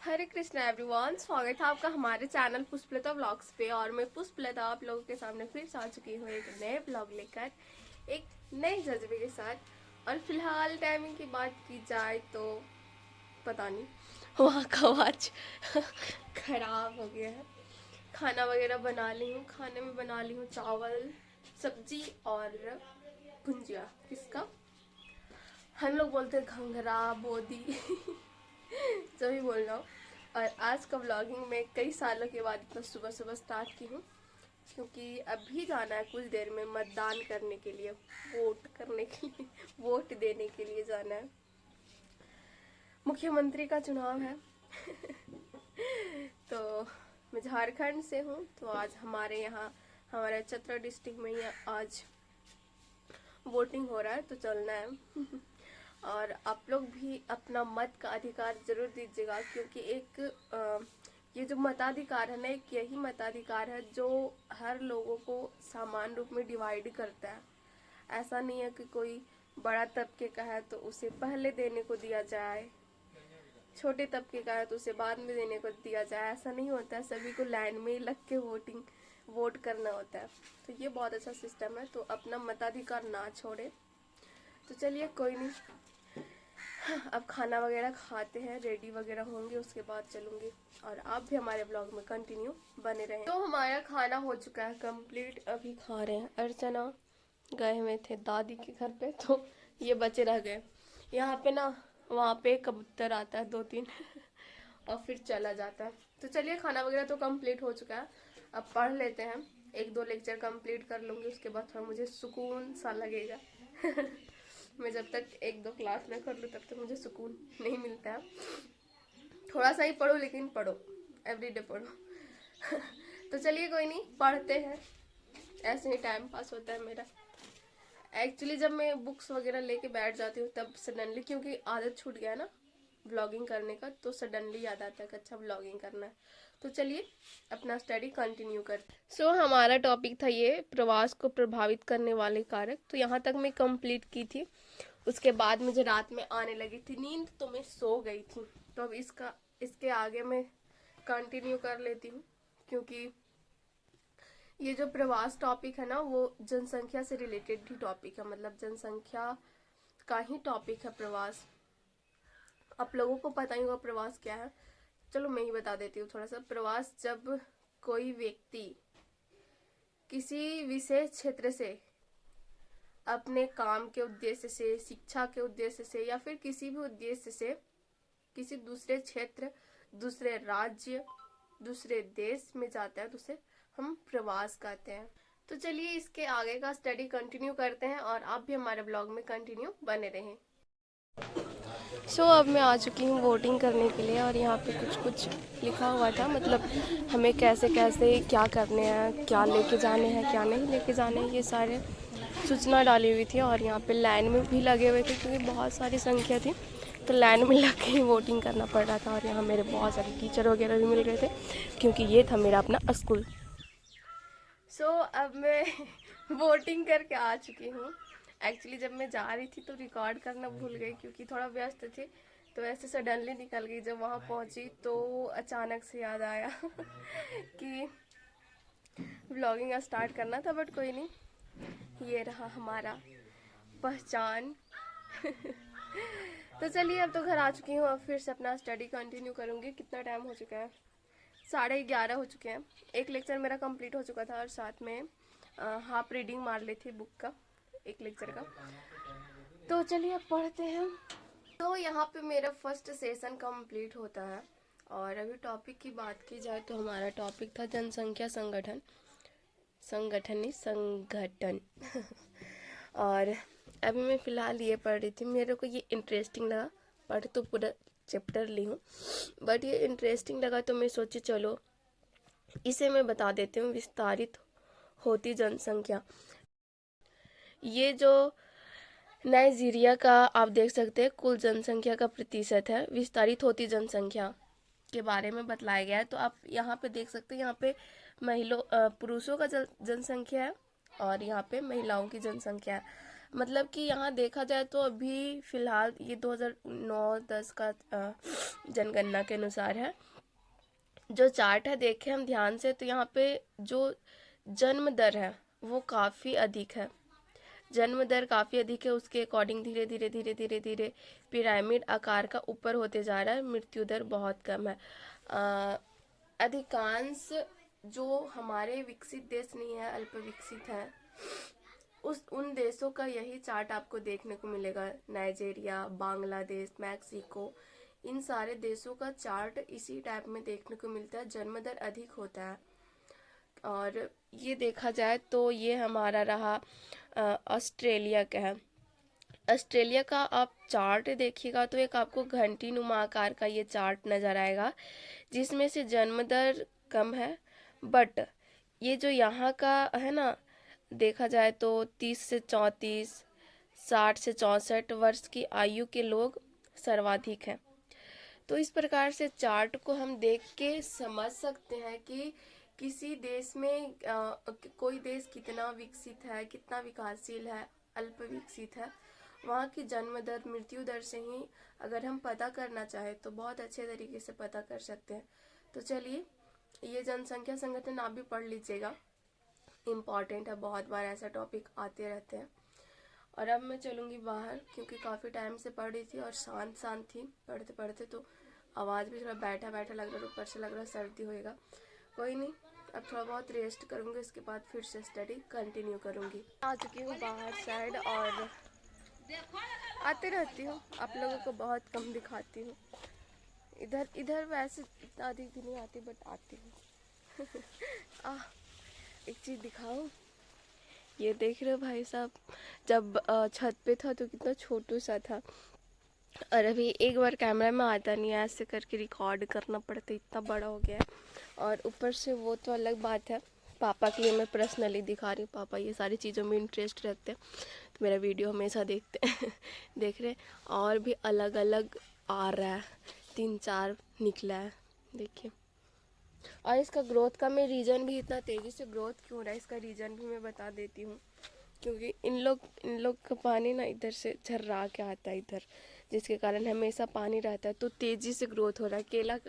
हरे Krishna everyone, स्वागत है आपका हमारे चैनल पुष्पलता व्लॉग्स पे। और मैं पुष्पलता आप लोगों के सामने फिर से आ चुकी हूँ एक नए ब्लॉग लेकर, एक नए जज्बे के साथ। और फिलहाल टाइमिंग की बात की जाए तो पता नहीं, वहाँ का आवाज खराब हो गया है। खाना वगैरह बना ली हूँ, खाने में बना ली हूँ चावल, सब्जी और भुंजिया। किसका? हम लोग बोलते हैं घंघरा बोदी जो भी बोल रहा हूँ। और आज का व्लॉगिंग में कई सालों के बाद इतना सुबह सुबह स्टार्ट की हूँ, क्योंकि अभी जाना है कुछ देर में मतदान करने के लिए, वोट करने के लिए, वोट देने के लिए जाना है। मुख्यमंत्री का चुनाव है तो मैं झारखंड से हूँ, तो आज हमारे यहाँ हमारे चतरा डिस्ट्रिक्ट में ही आज वोटिंग हो रहा है, तो चलना है और आप लोग भी अपना मत का अधिकार जरूर दीजिएगा, क्योंकि ये जो मताधिकार है ना, एक यही मताधिकार है जो हर लोगों को समान रूप में डिवाइड करता है। ऐसा नहीं है कि कोई बड़ा तबके का है तो उसे पहले देने को दिया जाए, छोटे तबके का है तो उसे बाद में देने को दिया जाए। ऐसा नहीं होता है, सभी को लाइन में ही लग के वोट करना होता है। तो ये बहुत अच्छा सिस्टम है, तो अपना मताधिकार ना छोड़े। तो चलिए कोई नहीं, अब खाना वगैरह खाते हैं, रेडी वगैरह होंगे, उसके बाद चलूंगी। और आप भी हमारे ब्लॉग में कंटिन्यू बने रहें। तो हमारा खाना हो चुका है कंप्लीट, अभी खा रहे हैं। अर्चना गए हुए थे दादी के घर पे, तो ये बचे रह गए। यहाँ पे ना, वहाँ पे कबूतर आता है 2-3 और फिर चला जाता है। तो चलिए, खाना वगैरह तो कंप्लीट हो चुका है, अब पढ़ लेते हैं। 1-2 लेक्चर कंप्लीट कर लूँगी, उसके बाद थोड़ा मुझे सुकून सा लगेगा मैं जब तक 1-2 क्लास ना कर लूँ तब तक मुझे सुकून नहीं मिलता है। थोड़ा सा ही पढ़ो, लेकिन पढ़ो, एवरीडे पढ़ो तो चलिए कोई नहीं, पढ़ते हैं, ऐसे ही टाइम पास होता है मेरा। एक्चुअली जब मैं बुक्स वगैरह लेके बैठ जाती हूँ तब सडनली, क्योंकि आदत छूट गया ना व्लॉगिंग करने का, तो सडनली याद आता है कि अच्छा व्लॉगिंग करना है। तो चलिए अपना स्टडी कंटिन्यू करते। सो हमारा टॉपिक था ये, प्रवास को प्रभावित करने वाले कारक। तो यहाँ तक मैं कंप्लीट की थी। उसके बाद मुझे रात में आने लगी थी नींद, तो मैं सो गई थी। तो अब इसके आगे मैं कंटिन्यू कर लेती हूँ, क्योंकि ये जो प्रवास टॉपिक है ना, वो जनसंख्या से रिलेटेड ही टॉपिक है, मतलब जनसंख्या का ही टॉपिक है प्रवास। आप लोगों को पता ही होगा प्रवास क्या है, चलो मैं ही बता देती हूँ थोड़ा सा। प्रवास जब कोई व्यक्ति किसी विशेष क्षेत्र से अपने काम के उद्देश्य से, शिक्षा के उद्देश्य से, या फिर किसी भी उद्देश्य से किसी दूसरे क्षेत्र, दूसरे राज्य, दूसरे देश में जाता है, तो उसे हम प्रवास कहते हैं। तो चलिए इसके आगे का स्टडी कंटिन्यू करते हैं, और आप भी हमारे ब्लॉग में कंटिन्यू बने रहें। अब मैं आ चुकी हूँ वोटिंग करने के लिए, और यहाँ पे कुछ कुछ लिखा हुआ था, मतलब हमें कैसे कैसे क्या करने हैं, क्या लेके जाने हैं, क्या नहीं लेके जाने हैं, ये सारे सूचना डाली हुई थी। और यहाँ पे लाइन में भी लगे हुए थे, क्योंकि बहुत सारी संख्या थी, तो लाइन में लग के वोटिंग करना पड़ रहा था। और यहाँ मेरे बहुत सारे टीचर वगैरह भी मिल रहे थे, क्योंकि ये था मेरा अपना स्कूल। अब मैं वोटिंग करके आ चुकी हूँ। एक्चुअली जब मैं जा रही थी तो रिकॉर्ड करना भूल गई, क्योंकि थोड़ा व्यस्त थी, तो ऐसे सडनली निकल गई। जब वहाँ पहुँची तो अचानक से याद आया कि व्लॉगिंग स्टार्ट करना था, बट कोई नहीं, ये रहा हमारा पहचान तो चलिए, अब तो घर आ चुकी हूँ, अब फिर से अपना स्टडी कंटिन्यू करूँगी। कितना टाइम हो चुका है? 11:30 हो चुके हैं। एक लेक्चर मेरा कंप्लीट हो चुका था, और साथ में हाफ रीडिंग मार ली थी बुक का, एक लेक्चर का। तो चलिए अब पढ़ते हैं। तो यहाँ पे मेरा फर्स्ट सेशन कंप्लीट होता है, और अभी टॉपिक की बात की जाए तो हमारा टॉपिक था जनसंख्या संगठन, नहीं संगठन और अभी मैं फ़िलहाल ये पढ़ रही थी, मेरे को ये इंटरेस्टिंग लगा। पढ़ तो पूरा चैप्टर ली हूँ, बट ये इंटरेस्टिंग लगा, तो मैं सोची चलो इसे मैं बता देती हूँ। विस्तारित होती जनसंख्या, ये जो नाइजीरिया का आप देख सकते हैं कुल जनसंख्या का प्रतिशत है। विस्तारित होती जनसंख्या के बारे में बतलाया गया है। तो आप यहाँ पे देख सकते हैं, यहाँ पे पुरुषों का जनसंख्या है, और यहाँ पे महिलाओं की जनसंख्या है। मतलब कि यहाँ देखा जाए तो अभी फ़िलहाल ये 2009-10 का जनगणना के अनुसार है। जो चार्ट है देखें हम ध्यान से तो यहाँ पे जो जन्म दर है वो काफ़ी अधिक है। जन्म दर काफ़ी अधिक है, उसके अकॉर्डिंग धीरे धीरे धीरे धीरे धीरे पिरामिड आकार का ऊपर होते जा रहा है। मृत्यु दर बहुत कम है। अधिकांश जो हमारे विकसित देश नहीं है, अल्प विकसित है, उन देशों का यही चार्ट आपको देखने को मिलेगा। नाइजीरिया, बांग्लादेश, मैक्सिको, इन सारे देशों का चार्ट इसी टाइप में देखने को मिलता है। जन्म दर अधिक होता है। और ये देखा जाए तो ये हमारा रहा ऑस्ट्रेलिया का है। ऑस्ट्रेलिया का आप चार्ट देखिएगा तो एक आपको घंटी नुमा आकार का ये चार्ट नज़र आएगा, जिसमें से जन्म दर कम है, बट ये जो यहाँ का है ना, देखा जाए तो 30 से 34, 60 से 64 वर्ष की आयु के लोग सर्वाधिक हैं। तो इस प्रकार से चार्ट को हम देख के समझ सकते हैं कि किसी देश में कोई देश कितना विकसित है, कितना विकासशील है, अल्प विकसित है। वहाँ की जन्म दर, मृत्यु दर से ही अगर हम पता करना चाहें तो बहुत अच्छे तरीके से पता कर सकते हैं। तो चलिए, ये जनसंख्या संगठन आप भी पढ़ लीजिएगा, इम्पॉर्टेंट है, बहुत बार ऐसा टॉपिक आते रहते हैं। और अब मैं चलूँगी बाहर, क्योंकि काफ़ी टाइम से पढ़ रही थी और शांत शांत थी पढ़ते पढ़ते, तो आवाज़ भी थोड़ा बैठा बैठा लग रहा है, ऊपर से लग रहा है सर्दी होएगा। कोई नहीं, अब थोड़ा बहुत रेस्ट करूँगी, इसके बाद फिर से स्टडी कंटिन्यू करूँगी। आ चुकी हूँ बाहर साइड और आते रहती हूँ, आप लोगों को बहुत कम दिखाती हूँ। इधर वैसे इतना अधिक भी नहीं आती, बट आती हूँ। एक चीज़ दिखाऊँ, ये देख रहे हो भाई साहब, जब छत पे था तो कितना छोटू सा था, और अभी एक बार कैमरा में आता नहीं है, ऐसे करके रिकॉर्ड करना पड़ता है, इतना बड़ा हो गया है। और ऊपर से वो तो अलग बात है, पापा के लिए मैं पर्सनली दिखा रही हूँ। पापा ये सारी चीज़ों में इंटरेस्ट रखते हैं, तो मेरा वीडियो हमेशा देखते हैं। देख रहे, और भी अलग अलग आ रहा है, 3-4 निकला है, देखिए। और इसका ग्रोथ का मैं रीज़न भी, इतना तेज़ी से ग्रोथ क्यों हो रहा है इसका रीज़न भी मैं बता देती हूँ। क्योंकि इन लोग का पानी ना इधर से झर्रा के आता है इधर, जिसके कारण हमेशा पानी रहता है, तो तेज़ी से ग्रोथ हो रहा है।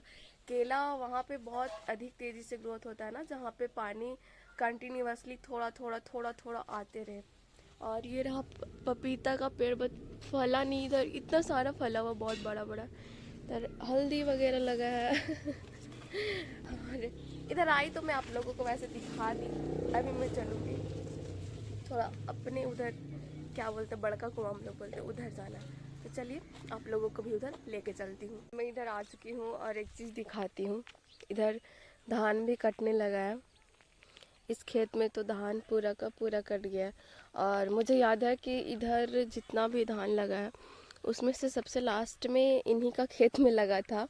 केला वहाँ पे बहुत अधिक तेज़ी से ग्रोथ होता है ना, जहाँ पे पानी कंटिन्यूसली थोड़ा थोड़ा थोड़ा थोड़ा आते रहे। और ये रहा पपीता का पेड़, बट फला नहीं, इधर इतना सारा फला हुआ, बहुत बड़ा बड़ा। इधर हल्दी वगैरह लगा है। और इधर आई तो मैं आप लोगों को वैसे दिखा दी। अभी मैं चलूँगी थोड़ा अपने उधर, क्या बोलते हैं, बड़का कुआं हम लोग बोलते हैं, उधर जाना है। तो चलिए आप लोगों को भी उधर लेके चलती हूँ। मैं इधर आ चुकी हूँ और एक चीज़ दिखाती हूँ। इधर धान भी कटने लगा है, इस खेत में तो धान पूरा का पूरा कट गया है। और मुझे याद है कि इधर जितना भी धान लगा है उसमें से सबसे लास्ट में इन्हीं का खेत में लगा था,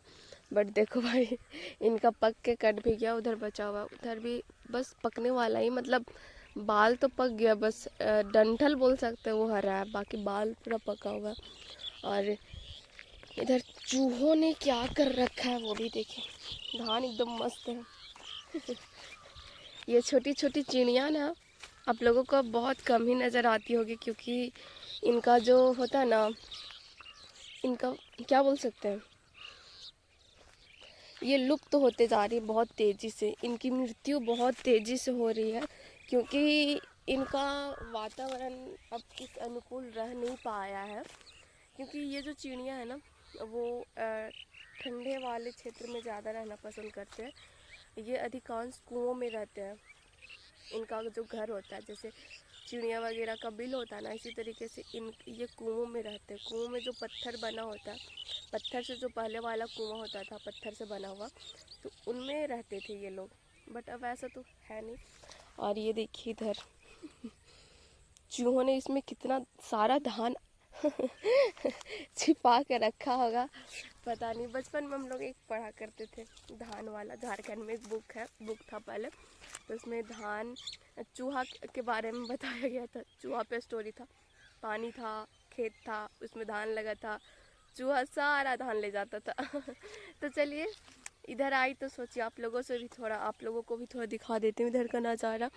बट देखो भाई, इनका पक के कट भी गया। उधर बचा हुआ, उधर भी बस पकने वाला ही, मतलब बाल तो पक गया, बस डंठल बोल सकते हैं वो हरा है, बाकी बाल पूरा पका हुआ। और इधर चूहों ने क्या कर रखा है वो भी देखिए, धान एकदम मस्त है। ये छोटी छोटी चिड़िया ना आप लोगों को बहुत कम ही नज़र आती होगी, क्योंकि इनका जो होता है ना, इनका क्या बोल सकते हैं, ये लुप्त तो होते जा रही है बहुत तेज़ी से, इनकी मृत्यु बहुत तेज़ी से हो रही है, क्योंकि इनका वातावरण अब इस अनुकूल रह नहीं पाया है। क्योंकि ये जो चिड़िया है ना, वो ठंडे वाले क्षेत्र में ज़्यादा रहना पसंद करते हैं। ये अधिकांश कुओं में रहते हैं, इनका जो घर होता है, जैसे चिड़िया वगैरह का बिल होता है ना, इसी तरीके से ये कुओं में रहते हैं। कुओं में जो पत्थर बना होता है, पत्थर से जो पहले वाला कुआं होता था पत्थर से बना हुआ, तो उनमें रहते थे ये लोग, बट अब ऐसा तो है नहीं। और ये देखिए इधर चूहों ने इसमें कितना सारा धान छिपा के रखा होगा, पता नहीं। बचपन में हम लोग एक पढ़ा करते थे धान वाला, झारखंड में एक बुक था पहले, तो उसमें धान चूहा के बारे में बताया गया था। चूहा पे स्टोरी था, पानी था, खेत था, उसमें धान लगा था, चूहा सारा धान ले जाता था। तो चलिए इधर आई तो सोचिए आप लोगों से भी थोड़ा, आप लोगों को भी थोड़ा दिखा देती हूँ इधर का नज़ारा।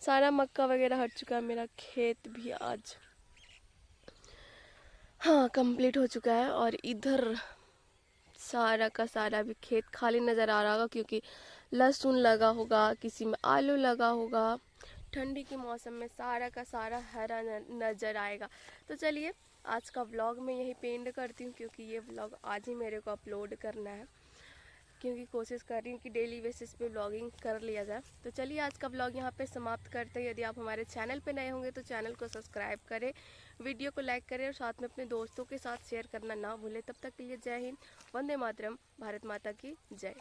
सारा मक्का वगैरह हट चुका है, मेरा खेत भी आज हाँ, कंप्लीट हो चुका है। और इधर सारा का सारा भी खेत खाली नज़र आ रहा होगा, क्योंकि लहसुन लगा होगा, किसी में आलू लगा होगा। ठंडी के मौसम में सारा का सारा हरा नज़र आएगा। तो चलिए आज का व्लॉग मैं यही पेंड करती हूँ, क्योंकि ये व्लॉग आज ही मेरे को अपलोड करना है, क्योंकि कोशिश कर रही हूँ कि डेली बेसिस पे व्लॉगिंग कर लिया जाए। तो चलिए आज का व्लॉग यहाँ पे समाप्त करते हैं। यदि आप हमारे चैनल पे नए होंगे तो चैनल को सब्सक्राइब करें, वीडियो को लाइक करें और साथ में अपने दोस्तों के साथ शेयर करना ना भूलें। तब तक के लिए जय हिंद, वंदे मातरम, भारत माता की जय।